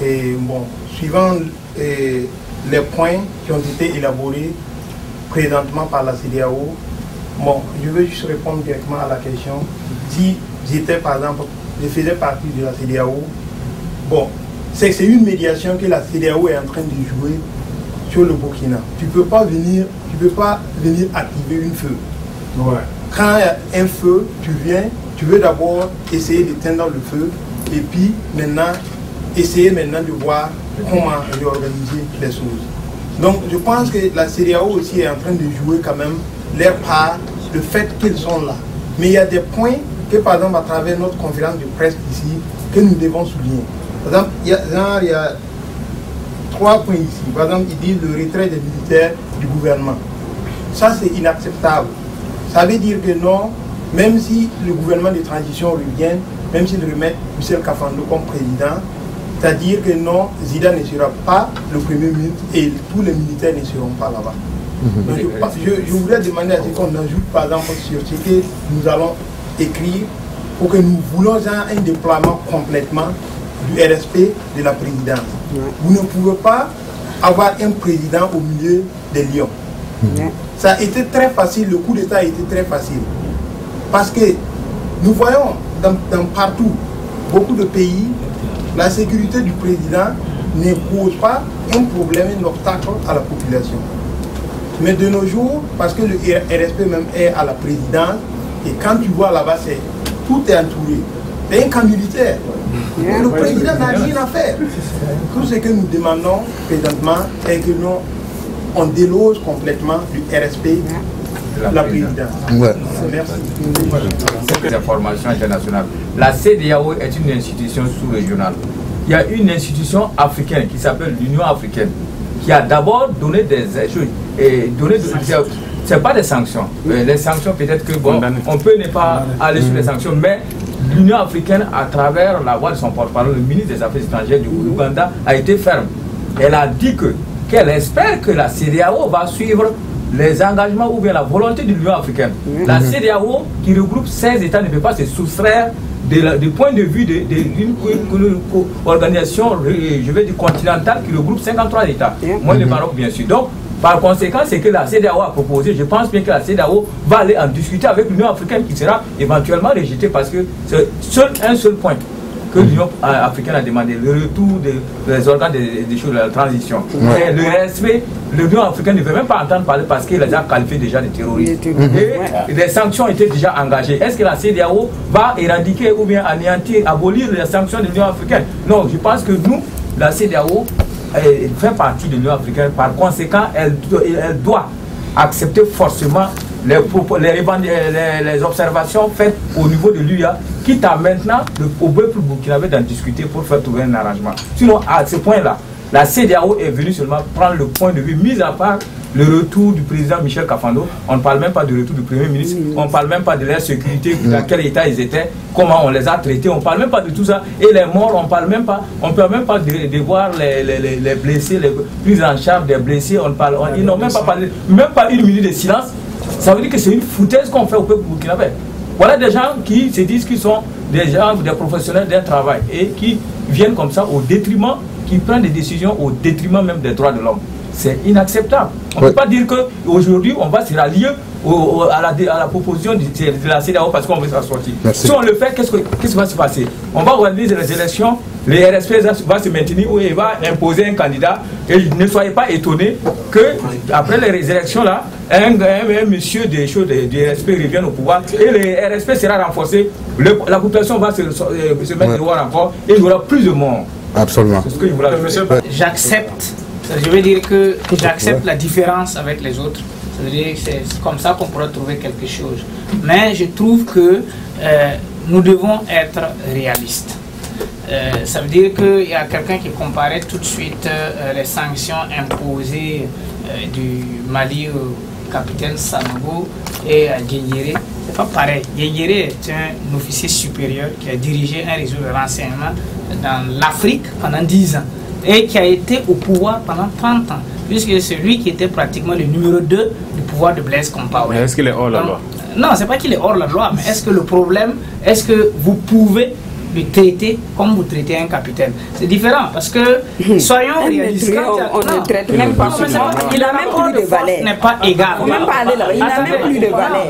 Et bon, suivant les points qui ont été élaborés présentement par la CEDEAO, bon, je veux juste répondre directement à la question. Si j'étais, par exemple, je faisais partie de la CEDEAO, bon, c'est une médiation que la CEDEAO est en train de jouer sur le Burkina. Tu ne peux pas venir activer une feu. Ouais. Quand il y a un feu, tu veux d'abord essayer d'éteindre le feu et puis maintenant, essayer de voir comment réorganiser les choses. Donc je pense que la CEDEAO aussi est en train de jouer quand même leur part, le fait qu'ils sont là. Mais il y a des points que, par exemple, à travers notre conférence de presse ici, que nous devons souligner. Par exemple, il y a 3 points ici. Par exemple, il dit le retrait des militaires du gouvernement. Ça, c'est inacceptable. Ça veut dire que non, même si le gouvernement de transition revient, même s'il remet Michel Kafando comme président, c'est-à-dire que non, Zida ne sera pas le premier ministre et tous les militaires ne seront pas là-bas. Donc je voudrais demander à ce qu'on ajoute par exemple sur ce que nous allons écrire pour que nous voulons un déploiement complètement du RSP de la présidence. Vous ne pouvez pas avoir un président au milieu des lions. Ça a été très facile, le coup d'État a été très facile. Parce que nous voyons dans partout, beaucoup de pays, la sécurité du président ne pose pas un problème, un obstacle à la population. Mais de nos jours, parce que le RSP même est à la présidence, et quand tu vois là-bas, tout est entouré. C'est un camp militaire. Et le président n'a rien à faire. Tout ce que nous demandons présentement est que nous, on déloge complètement du RSP la présidence. Merci. Quelques informations internationales. La CEDEAO est une institution sous-régionale. Il y a une institution africaine qui s'appelle l'Union africaine, qui a d'abord donné des choses. Ce n'est pas des sanctions. Les sanctions, peut-être que bon, on peut ne pas aller sur les sanctions, mais l'Union africaine, à travers la voix de son porte-parole, le ministre des Affaires étrangères du Ouganda, a été ferme. Elle a dit qu'elle espère que la CEDEAO va suivre les engagements ou bien la volonté de l'Union africaine. La CEDEAO, qui regroupe 16 États, ne peut pas se soustraire du point de vue d'une organisation, je vais dire continentale, qui regroupe 53 États, moins le Maroc bien sûr. Donc, par conséquent, c'est que la CEDEAO a proposé, je pense bien que la CEDEAO va aller en discuter avec l'Union africaine qui sera éventuellement rejetée parce que c'est un seul point que l'Union africaine a demandé, le retour des organes des choses de la transition. Mais le respect, l'Union africaine ne veut même pas entendre parler parce qu'elle les a qualifiés déjà de terroristes. Et les sanctions étaient déjà engagées. Est-ce que la CEDEAO va éradiquer ou bien anéantir, abolir les sanctions de l'Union africaine? Non, je pense que nous, la CEDEAO, fait partie de l'Union africaine. Par conséquent, elle doit accepter forcément les observations faites au niveau de l'UA, quitte à maintenant au peuple burkinabé d'en discuter pour faire trouver un arrangement. Sinon, à ce point-là, la CEDEAO est venue seulement prendre le point de vue, mis à part le retour du président Michel Kafando. On ne parle même pas du retour du Premier ministre, on ne parle même pas de leur sécurité, dans quel état ils étaient, comment on les a traités, on ne parle même pas de tout ça. Et les morts, on ne parle même pas de voir les blessés, les prises en charge des blessés, ils n'ont même pas parlé, même pas une minute de silence. Ça veut dire que c'est une foutaise qu'on fait au peuple burkinabé. Voilà des gens qui se disent qu'ils sont des gens, des professionnels d'un travail et qui viennent comme ça au détriment, qui prennent des décisions au détriment même des droits de l'homme. C'est inacceptable. On ne peut pas dire qu'aujourd'hui, on va se rallier à la proposition de la CEDEAO parce qu'on veut s'en sortir. Si on le fait, qu'est-ce qui va se passer? On va organiser les élections, les RSP va se maintenir où il va imposer un candidat. Et ne soyez pas étonnés qu'après les élections, là, un monsieur des choses du RSP revienne au pouvoir et le RSP sera renforcé. La population va se mettre dehors encore et il y aura plus de morts. Absolument. C'est ce que je voulais. J'accepte. Je veux dire que j'accepte la différence avec les autres. C'est comme ça qu'on pourra trouver quelque chose. Mais je trouve que nous devons être réalistes. Ça veut dire qu'il y a quelqu'un qui comparait tout de suite les sanctions imposées du Mali au capitaine Sanogo et à Guéniéré. C'est pas pareil. Guéniéré est un officier supérieur qui a dirigé un réseau de renseignement dans l'Afrique pendant 10 ans. Et qui a été au pouvoir pendant 30 ans, puisque c'est lui qui était pratiquement le numéro 2 du pouvoir de Blaise Compaoré. Est-ce qu'il est hors la loi? Non, c'est pas qu'il est hors la loi, mais est-ce que le problème, est-ce que vous pouvez le traiter comme vous traitez un capitaine? C'est différent, parce que, soyons réalistes, on ne traite même pas. Il n'a même plus de valeur. N'est pas égal. Il n'a même plus de valeur.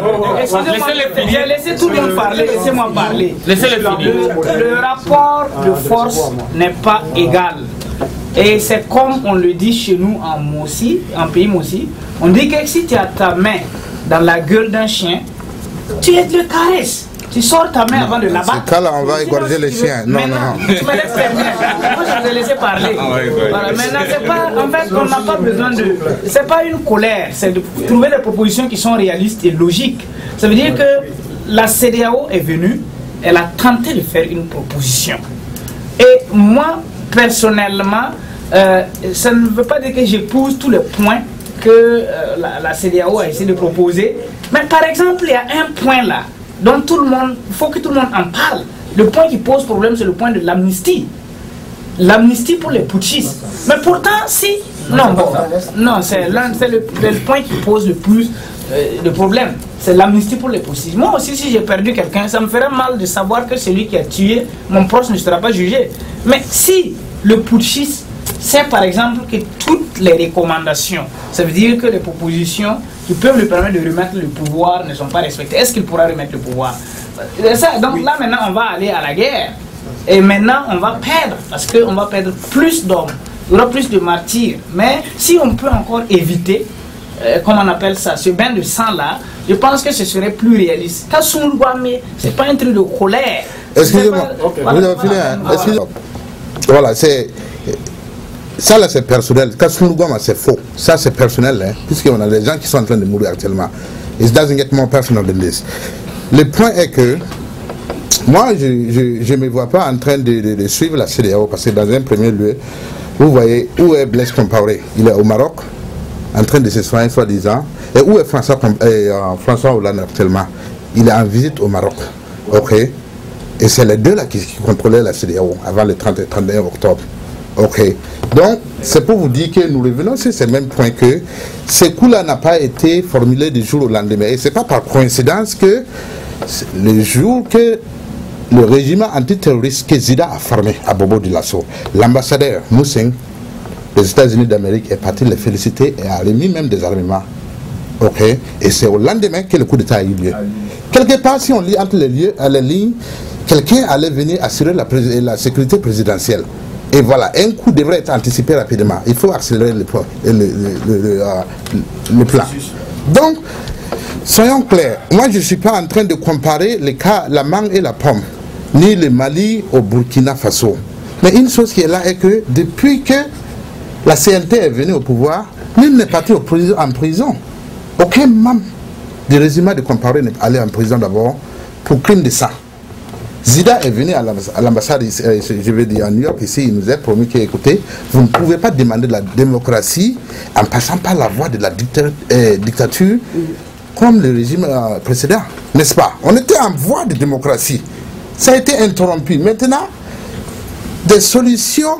Laissez tout le monde parler, laissez-moi parler. Laissez-le finir. Le rapport de force n'est pas égal. Et c'est comme on le dit chez nous en Mossi, en pays Mossi, on dit que si tu as ta main dans la gueule d'un chien, tu le caresses. Tu sors ta main avant de l'abattre. C'est là on va égorger les chiens. Non, non. Tu me laisses terminer. Moi, je vous ai laissé parler. Voilà. Maintenant, c'est pas, en fait, on n'a pas besoin de... C'est pas une colère, c'est de trouver des propositions qui sont réalistes et logiques. Ça veut dire que la CEDEAO est venue elle a tenté de faire une proposition. Et moi, personnellement, ça ne veut pas dire que j'épouse tous les points que la CEDEAO a essayé de proposer. Mais par exemple, il y a un point là, dont tout le monde, il faut que tout le monde en parle. Le point qui pose problème, c'est le point de l'amnistie. L'amnistie pour les putschistes. Mais pourtant, si... Non, bon, non, c'est le point qui pose le plus de problème. C'est l'amnistie pour les putschistes. Moi aussi, si j'ai perdu quelqu'un, ça me ferait mal de savoir que celui qui a tué mon proche ne sera pas jugé. Mais si le putschiste sait par exemple que toutes les recommandations, ça veut dire que les propositions qui peuvent lui permettre de remettre le pouvoir ne sont pas respectées, est-ce qu'il pourra remettre le pouvoir? Donc là, maintenant, on va aller à la guerre. Et maintenant, on va perdre, parce qu'on va perdre plus d'hommes, il y aura plus de martyrs. Mais si on peut encore éviter, comme on appelle ça, ce bain de sang-là, je pense que ce serait plus réaliste. C'est pas un truc de colère. Excusez-moi, vous avez fini, hein? Excusez-moi. Voilà, c'est... Ça là c'est personnel, c'est faux. Ça c'est personnel, hein, puisqu'on a des gens qui sont en train de mourir actuellement. It doesn't get more personal than this. Le point est que moi je ne me vois pas en train de suivre la CEDEAO, parce que dans un premier lieu, vous voyez où est Blaise Compaoré. Il est au Maroc, en train de se soigner soi-disant. Et où est François Hollande actuellement? Il est en visite au Maroc. Ok. Et c'est les deux là qui contrôlaient la CEDEAO avant le 30 et 31 octobre. Ok, donc c'est pour vous dire que nous revenons sur ce même point que ce coup-là n'a pas été formulé du jour au lendemain. Et ce n'est pas par coïncidence que le jour que le régime antiterroriste que Zida a formé à Bobo Dioulasso, l'ambassadeur Moussing des États-Unis d'Amérique est parti les féliciter et a remis même des armements. Ok, et c'est au lendemain que le coup d'État a eu lieu. Quelque part, si on lit entre les lignes, quelqu'un allait venir assurer la sécurité présidentielle. Et voilà, un coup devrait être anticipé rapidement. Il faut accélérer le plan. Donc, soyons clairs. Moi, je ne suis pas en train de comparer les cas, la mangue et la pomme, ni le Mali au Burkina Faso. Mais une chose qui est là est que depuis que la CNT est venue au pouvoir, nul n'est parti en prison. Aucun membre du régime de Compaoré n'est allé en prison d'abord pour crime de sang. Zida est venu à l'ambassade, je vais dire à New York, ici, il nous a promis que, écoutez, vous ne pouvez pas demander de la démocratie en passant par la voie de la dictature comme le régime précédent, n'est-ce pas? On était en voie de démocratie. Ça a été interrompu. Maintenant, des solutions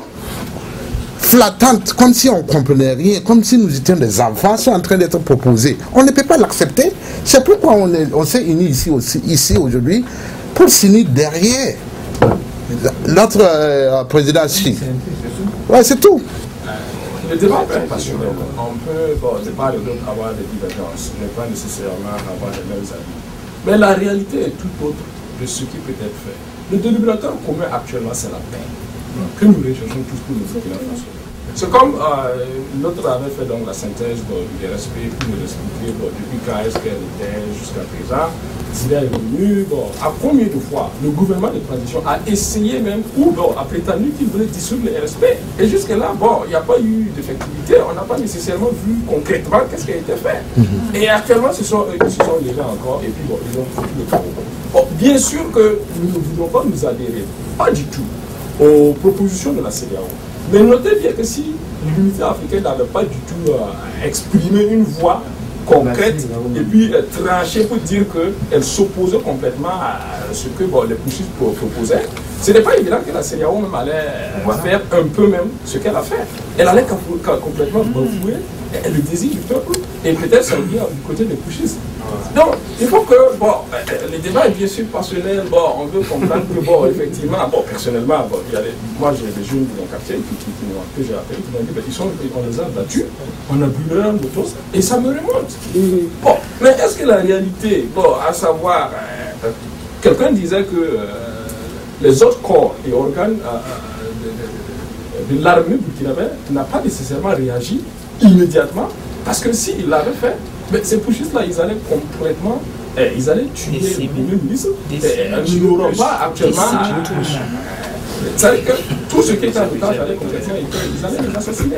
flattantes, comme si on ne comprenait rien, comme si nous étions des enfants, sont en train d'être proposées. On ne peut pas l'accepter. C'est pourquoi on s'est unis ici aujourd'hui, pour s'unir derrière notre président Xi. Ouais, c'est tout. Le débat peut être passionnel. On peut, de part et d'autre, avoir des divergences, ne pas nécessairement avoir les mêmes avis. Mais la réalité est tout autre de ce qui peut être fait. Le dénominateur commun actuellement, c'est la paix, que nous recherchons tous pour nous faire. C'est comme l'autre avait fait donc la synthèse du RSP pour nous expliquer depuis quand est-ce qu'elle était jusqu'à présent. Zida est venu, à combien de fois le gouvernement de transition a essayé même, ou a prétendu qu'il voulait dissoudre le RSP. Et jusque-là, il n'y a pas eu d'effectivité, on n'a pas nécessairement vu concrètement qu'est-ce qui a été fait. Et actuellement, ce sont eux qui se sont levés encore, et puis ils ont foutu le travail. Bien sûr que nous ne voulons pas nous adhérer, pas du tout, aux propositions de la CEDEAO. Mais notez bien que si l'unité africaine n'avait pas du tout exprimé une voix concrète et puis tranchée pour dire qu'elle s'opposait complètement à ce que les putschistes proposaient, ce n'est pas évident que la CEDEAO même allait faire un peu même ce qu'elle a fait. Elle allait complètement bafouer le désir du peuple et peut-être ça vient du côté des putschistes. Donc, il faut que, le débat est bien sûr passionnel, on veut comprendre que, effectivement, personnellement, moi j'ai des jeunes de mon quartier que j'ai appelés, qui m'ont dit, on les a battus, on a brûlé leur moto, et ça me remonte. Mais est-ce que la réalité, à savoir, quelqu'un disait que les autres corps et organes de l'armée burkinabé n'ont pas nécessairement réagi immédiatement, parce que s'ils l'avaient fait, ces putschistes-là, ils allaient complètement, ils allaient tuer les ministres, ils n'auront pas actuellement. C'est-à-dire que tout ce qui est en otage allait complètement, ils allaient les assassiner.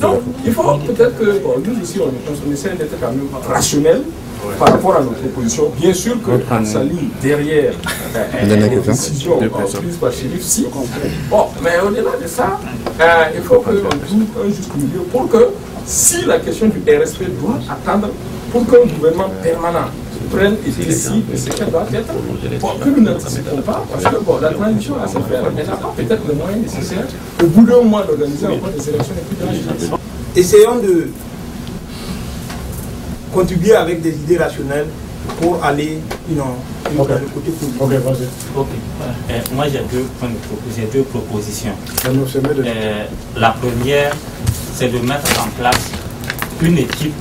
Donc, il faut peut-être que nous ici, on essaie d'être quand même rationnels par rapport à notre proposition. Bien sûr que s'aligne derrière une décision prise par Chérif Si. Bon, mais au-delà de ça, il faut qu'on trouve un juste milieu pour que, si la question du RSP doit attendre, pour qu'un gouvernement permanent prenne et décide de ce qu'elle doit être, pour que nous n'anticipons pas, parce que bon, la transition à se faire, elle n'a pas peut-être le moyen nécessaire au bout d'un mois d'organiser encore des élections et puis de essayons de contribuer avec des idées rationnelles pour aller dans le côté politique. Ok, vas-y. Ok. Moi, j'ai deux propositions. La première, c'est de mettre en place une équipe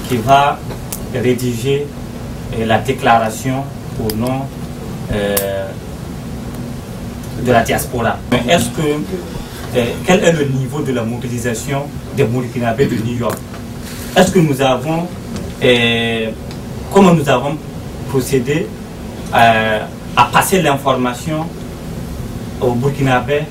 qui va rédiger la déclaration au nom de la diaspora. Mais est-ce que quel est le niveau de la mobilisation des Burkinabés de New York? Est-ce que nous avons comment nous avons procédé à passer l'information aux Burkinabés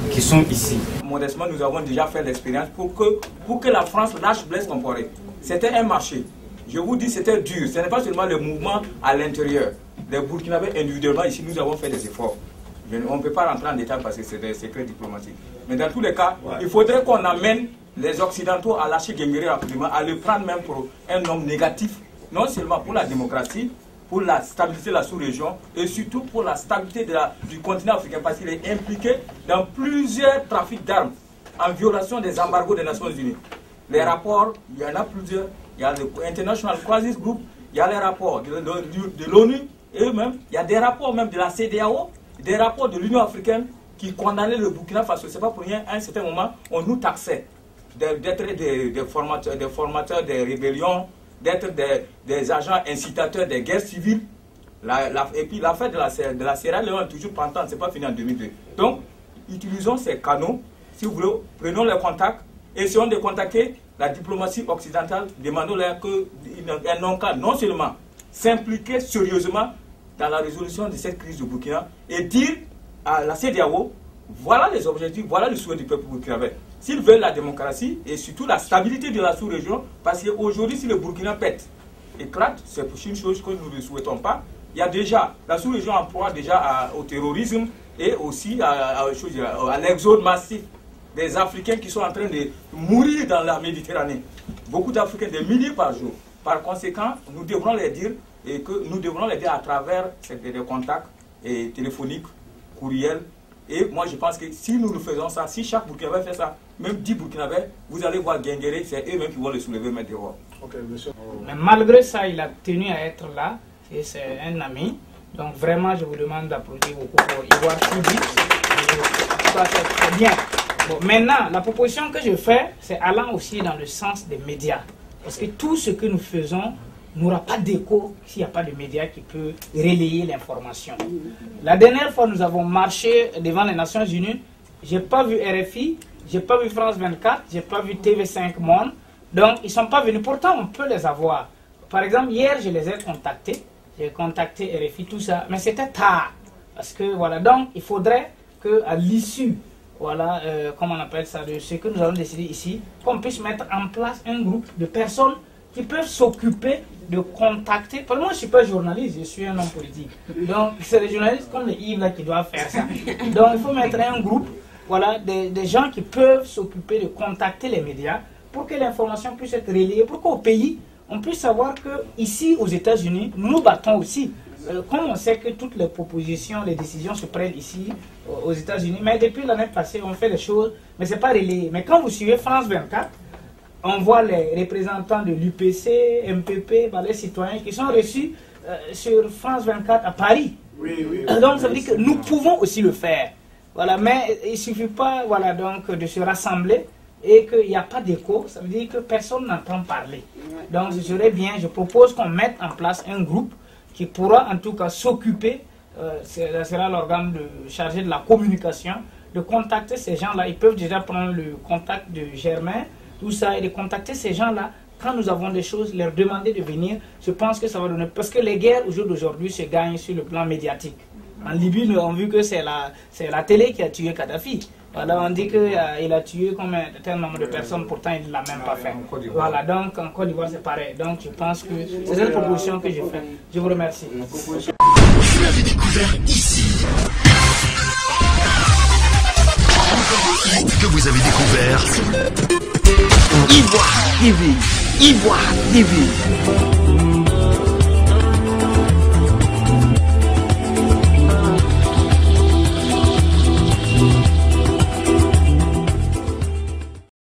qui sont ici? Modestement, nous avons déjà fait l'expérience pour que la France lâche Blaise Compaoré. C'était un marché. Je vous dis, c'était dur. Ce n'est pas seulement le mouvement à l'intérieur. Les Burkinabés individuellement, ici, nous avons fait des efforts. On ne peut pas rentrer en détail parce que c'est des secrets diplomatiques. Mais dans tous les cas, il faudrait qu'on amène les Occidentaux à lâcher Guéméré rapidement, à le prendre même pour un homme négatif, non seulement pour la démocratie, pour la stabilité de la sous-région et surtout pour la stabilité du continent africain, parce qu'il est impliqué dans plusieurs trafics d'armes en violation des embargos des Nations Unies. Les rapports, il y en a plusieurs. Il y a le International Crisis Group, il y a les rapports de l'ONU, et même, il y a des rapports même de la CEDEAO, des rapports de l'Union africaine qui condamnaient le Burkina Faso. Ce n'est pas pour rien, à un certain moment, on nous taxait d'être des formateurs des rébellions, d'être des agents incitateurs des guerres civiles. Et puis l'affaire de la Sierra Leone est toujours pendante, ce n'est pas fini en 2002. Donc, utilisons ces canaux, si vous voulez, prenons les contacts, essayons de contacter la diplomatie occidentale, demandons-leur qu'elles n'ont qu'à non seulement s'impliquer sérieusement dans la résolution de cette crise du Burkina et dire à la CEDEAO, voilà les objectifs, voilà le souhait du peuple burkinabé. S'ils veulent la démocratie et surtout la stabilité de la sous-région, parce qu'aujourd'hui, si le Burkina pète, éclate, c'est une chose que nous ne souhaitons pas. Il y a déjà, la sous-région en proie déjà au terrorisme et aussi à l'exode massif des Africains qui sont en train de mourir dans la Méditerranée. Beaucoup d'Africains, des milliers par jour. Par conséquent, nous devrons les dire, et que nous devrons les dire à travers des contacts téléphoniques, courriels. Et moi, je pense que si nous le faisons ça, si chaque Burkinabé fait ça, même 10 Burkinabés, vous allez voir Guinguéré, c'est eux-mêmes qui vont le soulever, mettre dehors. Mais malgré ça, il a tenu à être là, et c'est un ami. Donc vraiment, je vous demande d'applaudir beaucoup pour Ivoire Sidi. Ça, c'est très bien. Bon, maintenant, la proposition que je fais, c'est allant aussi dans le sens des médias. Parce que tout ce que nous faisons n'aura pas d'écho s'il n'y a pas de médias qui peut relayer l'information. La dernière fois, nous avons marché devant les Nations Unies. Je n'ai pas vu RFI, je n'ai pas vu France 24, je n'ai pas vu TV5 Monde. Donc, ils ne sont pas venus. Pourtant, on peut les avoir. Par exemple, hier, je les ai contactés. J'ai contacté RFI, tout ça. Mais c'était tard. Parce que, voilà. Donc, il faudrait qu'à l'issue, voilà, comment on appelle ça, de ce que nous allons décider ici, qu'on puisse mettre en place un groupe de personnes qui peuvent s'occuper de contacter. Parce que moi, je ne suis pas journaliste, je suis un homme politique. Donc, c'est les journalistes comme les Yves là qui doivent faire ça. Donc, il faut mettre un groupe, voilà, des gens qui peuvent s'occuper de contacter les médias pour que l'information puisse être relayée, pour qu'au pays, on puisse savoir qu'ici, aux États-Unis, nous nous battons aussi. Comme on sait que toutes les propositions, les décisions se prennent ici, aux États-Unis, mais depuis l'année passée, on fait les choses, mais ce n'est pas relayé. Mais quand vous suivez France 24, on voit les représentants de l'UPC, MPP, les citoyens qui sont reçus sur France 24 à Paris. Donc ça veut dire que nous pouvons aussi le faire. Voilà, mais il ne suffit pas, voilà, donc, de se rassembler et qu'il n'y a pas d'écho, ça veut dire que personne n'entend parler. Donc ce serait bien, je propose qu'on mette en place un groupe qui pourra en tout cas s'occuper, ce sera l'organe chargé de la communication, de contacter ces gens-là. Ils peuvent déjà prendre le contact de Germain, tout ça, et de contacter ces gens-là. Quand nous avons des choses, leur demander de venir. Je pense que ça va donner... Parce que les guerres au jour d'aujourd'hui se gagnent sur le plan médiatique. En Libye, nous avons vu que c'est la télé qui a tué Kadhafi. Voilà, on dit qu'il a tué comme un tel nombre de personnes, pourtant il ne l'a même pas fait. Voilà, donc en Côte d'Ivoire c'est pareil. Donc je pense que c'est cette proposition que j'ai faite. Je vous remercie. Vous l'avez découvert ici. Que vous avez découvert Ivoire TV. Ivoire TV.